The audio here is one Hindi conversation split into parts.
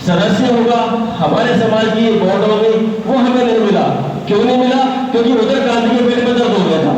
सदस्य होगा, हमारे समाज की बोर्ड होगी, वो हमें नहीं मिला। क्यों नहीं मिला? क्योंकि उधर गांधी के पेट में दर्द हो गया था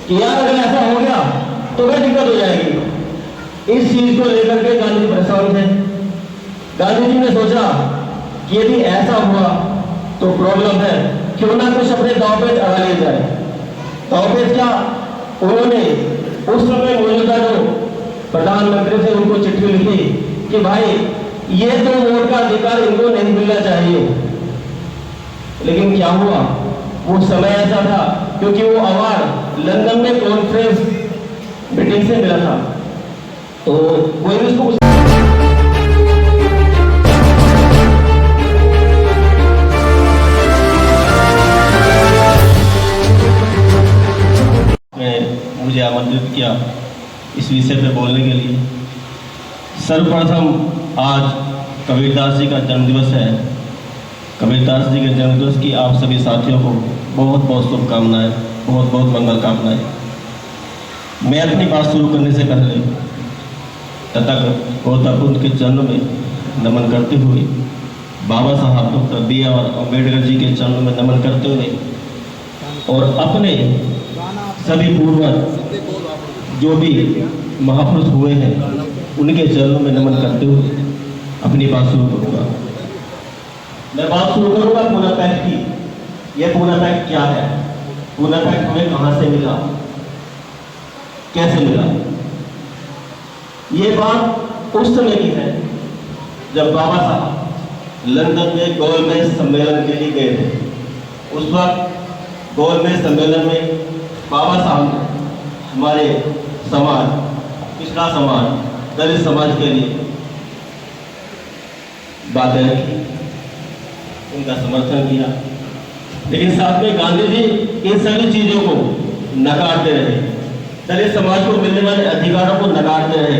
कि यार अगर ऐसा हो गया तो वह दिक्कत हो जाएगी। इस चीज को लेकर के गांधी परेशान थे। गांधी जी ने सोचा कि यदि ऐसा हुआ तो प्रॉब्लम है, क्यों ना कुछ अपने दांव पे अड़ा लिया जाए। दांव पे क्या? उन्होंने उस समय मौजूदा जो प्रधानमंत्री थे उनको चिट्ठी लिखी कि भाई ये तो वोट का अधिकार इनको नहीं मिलना चाहिए। लेकिन क्या हुआ, वो समय ऐसा था क्योंकि वो अवार्ड लंदन में कॉन्फ्रेंस मीटिंग से मिला था, तो कोई भी उसको मुझे आमंत्रित किया इस विषय पे बोलने के लिए। सर्वप्रथम आज कबीरदास जी का जन्मदिवस है। कबीरदास जी के जन्मदिवस की आप सभी साथियों को बहुत बहुत शुभकामनाएं, बहुत बहुत मंगल कामनाएं। मैं अपनी बात शुरू करने से पहले तथागत गौतम बुद्ध के चरणों में नमन करते हुए, बाबा साहब डॉक्टर B.R. अम्बेडकर जी के चरणों में नमन करते हुए और अपने सभी पूर्वज जो भी महापुरुष हुए हैं उनके चरणों में नमन करते हुए अपनी बात शुरू करूंगा। मैं बात शुरू करूंगा पूना पैक्ट की। यह पूना पैक्ट क्या है? पूना पैक्ट हमें कहां से मिला, कैसे मिला? ये बात उस समय की है जब बाबा साहब लंदन में गोलमेज सम्मेलन के लिए गए थे। उस वक्त गोलमेज सम्मेलन में बाबा साहब ने हमारे समाज, पिछड़ा समाज, दलित समाज के लिए बातें रखी, उनका समर्थन किया। लेकिन साथ में गांधी जी इन सभी चीजों को नकारते रहे, दलित समाज को मिलने वाले अधिकारों को नकारते रहे।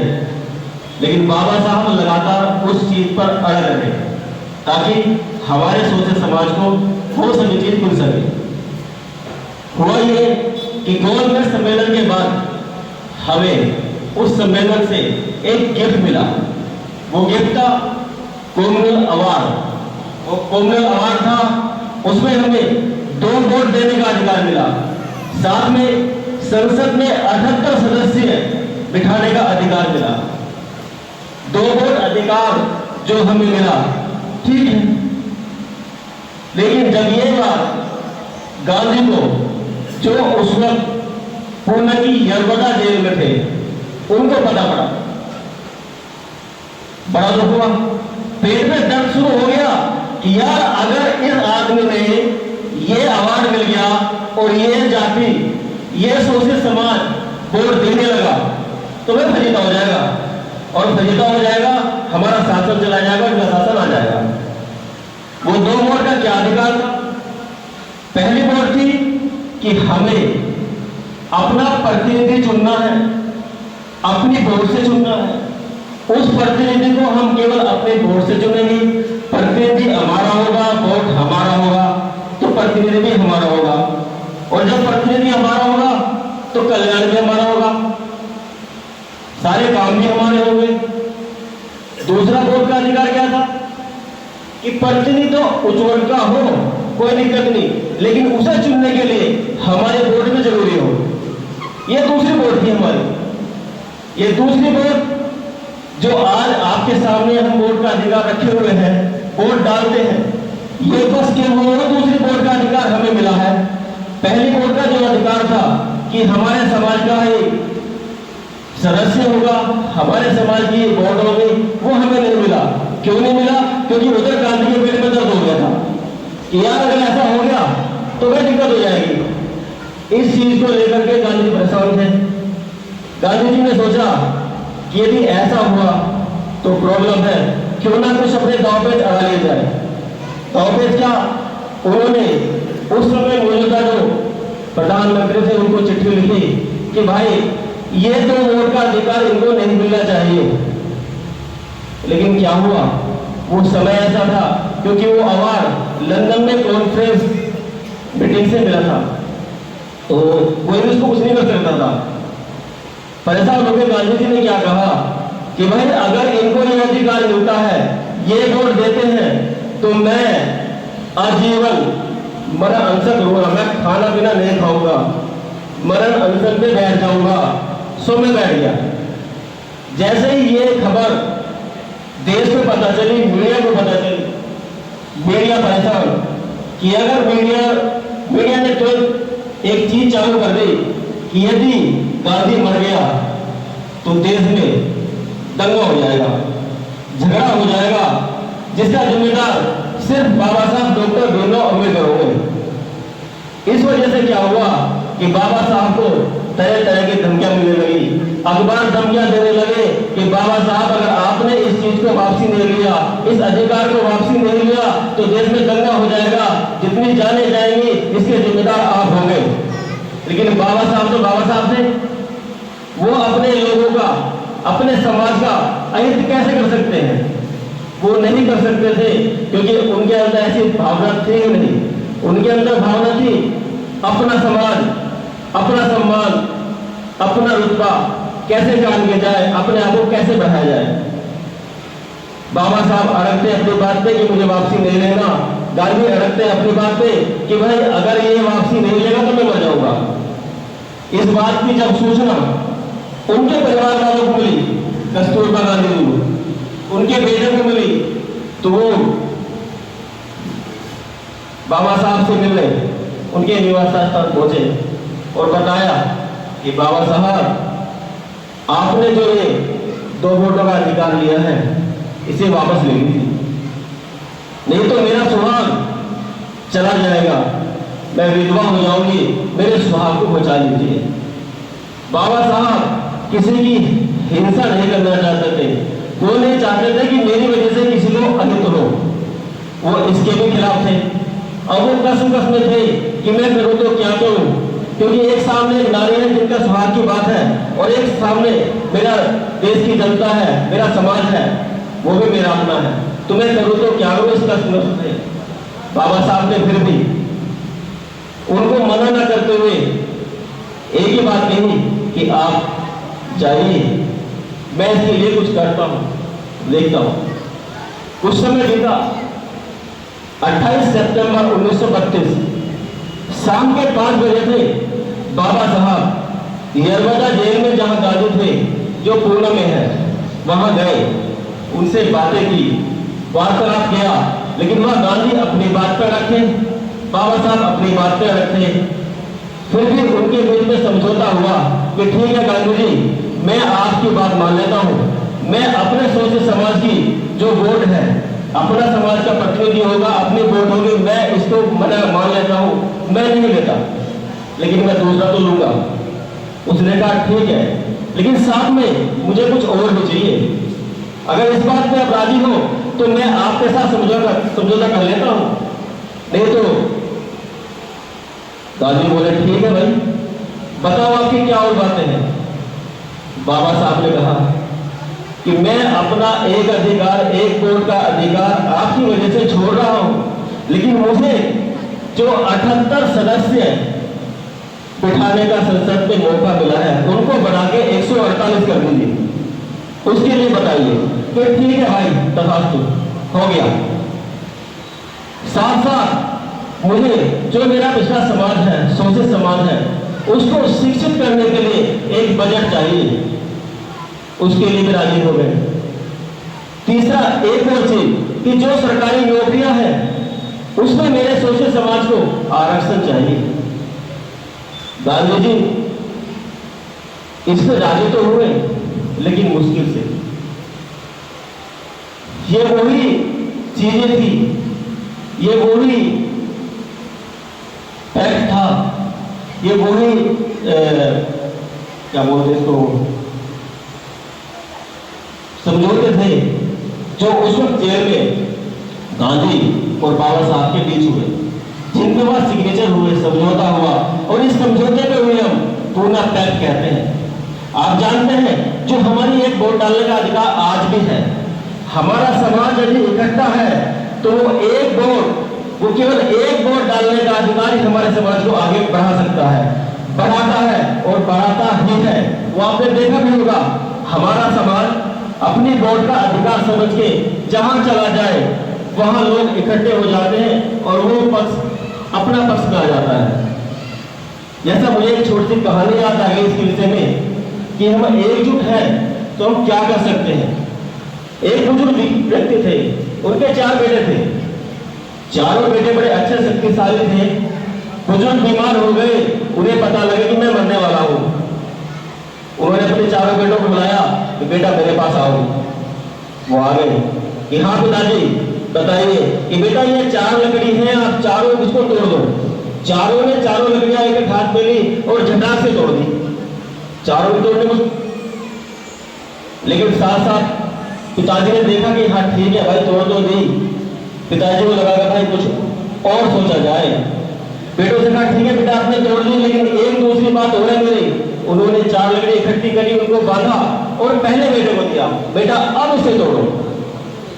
लेकिन बाबा साहब लगातार उस चीज पर अड़े रहे ताकि हमारे सोचे समाज को वो सभी चीज मिल सके। हुआ ये कि गोलमेज सम्मेलन के बाद हमें उस सम्मेलन से एक गिफ्ट मिला। वो गिफ्ट था कॉमनवेल्थ अवार्ड। वो कॉमनवेल्थ अवार्ड था, उसमें हमें 2 वोट देने का अधिकार मिला। साथ में संसद में 78 सदस्य बिठाने का अधिकार मिला। 2 वोट अधिकार जो हमें मिला, ठीक है। लेकिन जब ये बात गांधी को, जो उस वक्त पुणे की यरवदा जेल में थे, उनको पता पड़ा, बड़ा दुख हुआ, पेट में दर्द शुरू हो गया कि यार अगर इस आदमी ने ये अवार्ड मिल गया और ये जाति, ये शोषित समाज वोट देने लगा तो वह फजीता हो जाएगा, और फजीता हो जाएगा, हमारा शासन चला जाएगा, उनका शासन आ जाएगा। वो 2 वोट का क्या अधिकार था? पहली वोट थी कि हमें अपना प्रतिनिधि चुनना है, अपनी वोट से चुनना है। उस प्रतिनिधि को हम केवल अपने वोट से चुनेंगे। प्रतिनिधि हमारा होगा, वोट हमारा होगा, तो प्रतिनिधि भी हमारा होगा, और जब प्रतिनिधि हमारा होगा तो कल्याण भी हमारा होगा, सारे काम भी हमारे होंगे। दूसरा वोट का अधिकार क्या था कि प्रतिनिधि तो उच्चवर्ग का हो, कोई दिक्कत नहीं, लेकिन उसे चुनने के लिए हमारे वोट में जरूरी हो। ये दूसरी वोट थी हमारी। ये दूसरी वोट जो आज आपके सामने हम वोट का अधिकार रखे हुए हैं, वोट डालते हैं, ये बस केवल दूसरी वोट का अधिकार हमें मिला है। पहली वोट का जो अधिकार था कि हमारे समाज का एक सदस्य होगा, हमारे समाज की बोर्ड होगी, वो हमें नहीं मिला। क्यों नहीं मिला? क्योंकि उधर गांधी के पेट में दर्द हो गया था कि यार अगर ऐसा हो गया तो वह दिक्कत हो जाएगी। इस चीज को लेकर के गांधी परेशान थे। गांधी जी ने सोचा कि यदि ऐसा हुआ तो प्रॉब्लम है, क्यों ना कुछ अपने दांव पे अड़ा लिया जाए। दांव पे क्या? उन्होंने उस समय मौजूदा जो प्रधानमंत्री थे उनको चिट्ठी लिखी कि भाई ये तो वोट का अधिकार इनको नहीं मिलना चाहिए। लेकिन क्या हुआ, वो समय ऐसा था क्योंकि वो अवार्ड लंदन में कॉन्फ्रेंस मीटिंग से मिला था, तो कोई भी उसको कुछ नहीं कर सकता था। परेशान होकर गांधी जी ने क्या कहा कि भाई अगर इनको ये अधिकार मिलता है, ये वोट देते हैं तो मैं आजीवन मरण अनशन करूंगा, मैं खाना पीना नहीं खाऊंगा, मरण अनशन पे बैठ जाऊंगा। सो मैं बैठ गया। जैसे ही ये खबर देश को पता चली, मीडिया को पता चली, मीडिया परेशान कि अगर मीडिया ने तो एक चीज चालू कर दी कि यदि गांधी मर गया तो देश में दंगा हो जाएगा, झगड़ा हो जाएगा, जिसका जिम्मेदार सिर्फ बाबा साहब डॉक्टर भीमराव अम्बेडकर होंगे। इस वजह से क्या हुआ कि बाबा साहब को तरह तरह की धमकियां मिलने लगी, अखबार धमकियां देने लगे कि बाबा साहब अगर आपने इस चीज को वापसी नहीं लिया, इस अधिकार को वापसी नहीं लिया तो देश में दंगा हो जाएगा, जितनी जाने जाएंगी इसके जिम्मेदार आप होंगे। लेकिन बाबा साहब तो बाबा साहब थे, वो अपने लोगों का, अपने समाज का अहित कैसे कर सकते हैं? वो नहीं कर सकते थे क्योंकि उनके अंदर ऐसी भावना थी नहीं। उनके अंदर भावना थी अपना समाज, अपना सम्मान, अपना रुतबा कैसे जान के जाए, अपने आप को कैसे बढ़ाया जाए। बाबा साहब अड़कते अपनी बात पे कि मुझे वापसी नहीं लेना, गांधी अड़कते अपनी बात पे कि भाई अगर ये वापसी नहीं लेगा तो मैं मर जाऊंगा। इस बात की जब सूचना उनके परिवार वालों को मिली, कस्तूरबा गांधी को, उनके बेटे को मिली, तो वो बाबा साहब से मिलने उनके निवास स्थान पहुंचे और बताया कि बाबा साहब आपने जो ये 2 वोटों का अधिकार लिया है इसे वापस ले लीजिए, नहीं तो मेरा सुहाग चला जाएगा, मैं विधवा हो जाऊंगी, मेरे सुहाग को बचा लीजिए। बाबा साहब किसी की हिंसा नहीं करना चाहते थे, वो नहीं चाहते थे कि मेरी वजह से किसी को अहित हो, वो इसके भी खिलाफ थे। और वो कसम में थे कि मैं करूं तो क्या करूं, क्योंकि एक सामने एक नारी है जिनका सुहाग की बात है और एक सामने मेरा देश की जनता है, मेरा समाज है, वो भी मेरा अपना है, तो मैं करूं तो क्या करूं, इसका थे। बाबा साहब ने फिर भी उनको मना न करते हुए एक ही बात कही कि आप जाइए, मैं इसके लिए कुछ करता हूं, देखता हूं। कुछ समय बीता। 28 सितंबर 1932 शाम के 5 बजे थे बाबा साहब यरवदा जेल में, जहां गांधी थे, जो पुणे में है, वहां गए, उनसे बातें की, वार्तालाप किया, लेकिन वह गांधी अपनी बात पर रखे, बाबा साहब अपनी बात पर रखे। फिर भी उनके बीच में समझौता हुआ कि ठीक है गांधी जी, मैं आपकी बात मान लेता हूं, मैं अपने सोचे समाज की जो वोट है, अपना समाज का प्रतिनिधि होगा, अपनी वोट होगी, मैं इसको मान लेता हूं, मैं नहीं लेता, लेकिन मैं दूसरा तो लूंगा। उसने कहा ठीक है, लेकिन साथ में मुझे कुछ और भी चाहिए, अगर इस बात पे आप राजी हो तो मैं आपके साथ समझौता कर लेता हूं, नहीं तो। गांधी बोले ठीक है भाई, बताओ आपकी क्या और बातें हैं। बाबा साहब ने कहा कि मैं अपना एक अधिकार, एक वोट का अधिकार आपकी वजह से छोड़ रहा हूं, लेकिन मुझे जो 78 सदस्य बिठाने का संसद में मौका मिला है, उनको बढ़ा के 148 कर दीजिए, उसके लिए बताइए। तो ठीक है भाई, तथास्तु, हो गया। साथ साथ मुझे जो मेरा पिछला समाज है, शोषित समाज है, उसको शिक्षित करने के लिए एक बजट चाहिए, उसके लिए भी राजी हो गए। तीसरा एक और चीज कि जो सरकारी नौकरियां हैं उसमें मेरे शोषित समाज को आरक्षण चाहिए। गांधी जी इस पर राजी तो हुए, लेकिन मुश्किल से। ये वही चीजें थी, ये वही फैक्ट था, ये वही क्या बोलते इसको, समझौते थे जो उस वक्त जेल में गांधी और बाबा साहब के बीच हुए, जिनके बाद सिग्नेचर हुए, समझौता हुआ, और इस समझौते पे हुए हम पूर्णा पैक्ट कहते हैं। आप जानते हैं जो हमारी एक वोट डालने का अधिकार आज भी है, हमारा समाज यदि इकट्ठा है तो वो एक वोट, वो केवल एक वोट डालने का अधिकार ही हमारे समाज को आगे बढ़ा सकता है, बढ़ाता है और बढ़ाता ही है। वो आपने देखा भी होगा, हमारा समाज अपनी वोट का अधिकार समझ के जहां चला जाए वहां लोग इकट्ठे हो जाते हैं और वो पक्ष अपना पक्ष में आ जाता है। जैसा मुझे एक छोटी सी कहानी याद आ गई इसके विषय में कि हम एकजुट हैं तो हम क्या कर सकते हैं। एक बुजुर्ग व्यक्ति थे, उनके 4 बेटे थे। चारों बेटे बड़े अच्छे शक्तिशाली थे। बुजुर्ग बीमार हो गए, उन्हें पता लगे कि मैं मरने वाला हूं। उन्होंने अपने चारों बेटों को बुलाया कि बेटा मेरे पास आओ। वो आ गए कि हाँ पिताजी बताइए कि बेटा ये 4 लकड़ी हैं, आप चारों इसको तोड़ दो। चारों ने चारों लकड़ियां एक हाथ में ली और झटाक से तोड़ दी। चारों भी तोड़ने को, लेकिन साथ साथ पिताजी ने देखा कि हाँ ठीक है भाई तोड़ तो दी। पिताजी को लगा भाई कुछ और सोचा जाए। बेटों से कहा ठीक है बेटा आपने तोड़ दी, लेकिन एक दूसरी बात हो है मेरी। उन्होंने 4 लकड़ी इकट्ठी करी, उनको बांधा और पहले बेटे को दिया, बेटा अब इसे तोड़ो।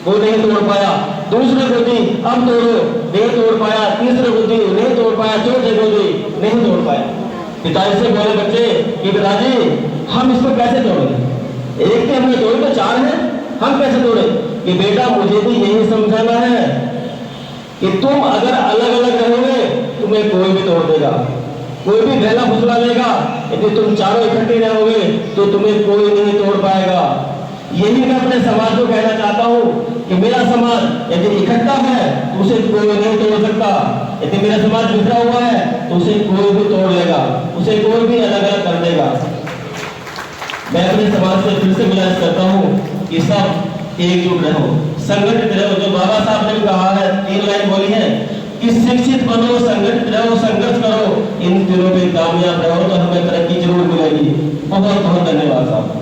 वो नहीं तोड़ पाया। दूसरे को दी, अब तोड़ो, नहीं तोड़ पाया। तीसरे को दी, नहीं तोड़ पाया। चौथे को दी, नहीं तोड़ पाया। पिताजी से बोले बच्चे कि पिताजी हम इसको कैसे तोड़े? एक के हमने तोड़े तो 4 हैं, हम कैसे तोड़े? कि बेटा मुझे भी यही समझाना है कि तुम अगर अलग अलग रहोगे तुम्हें कोई भी तोड़ देगा, कोई भी गहला फुसला लेगा। यदि तुम चारों इकट्ठे रहोगे तो तुम्हें कोई नहीं तोड़ पाएगा। यही मैं अपने समाज को कहना चाहता हूँ कि मेरा समाज यदि इकट्ठा है तो उसे कोई नहीं तोड़ सकता। यदि मेरा समाज बिखरा हुआ है तो उसे कोई भी तोड़ लेगा, उसे कोई भी अलग अलग कर देगा। मैं अपने समाज से फिर से गुजारिश करता हूँ कि सब एकजुट रहो, संगठित रहो। जो बाबा साहब ने कहा है, 3 लाइन बोली है कि शिक्षित बनो, संगठित रहो, संघर्ष करो, इन तीनों पे कामयाब रहो तो हमें तरक्की जरूर मिलेगी। बहुत बहुत धन्यवाद साहब।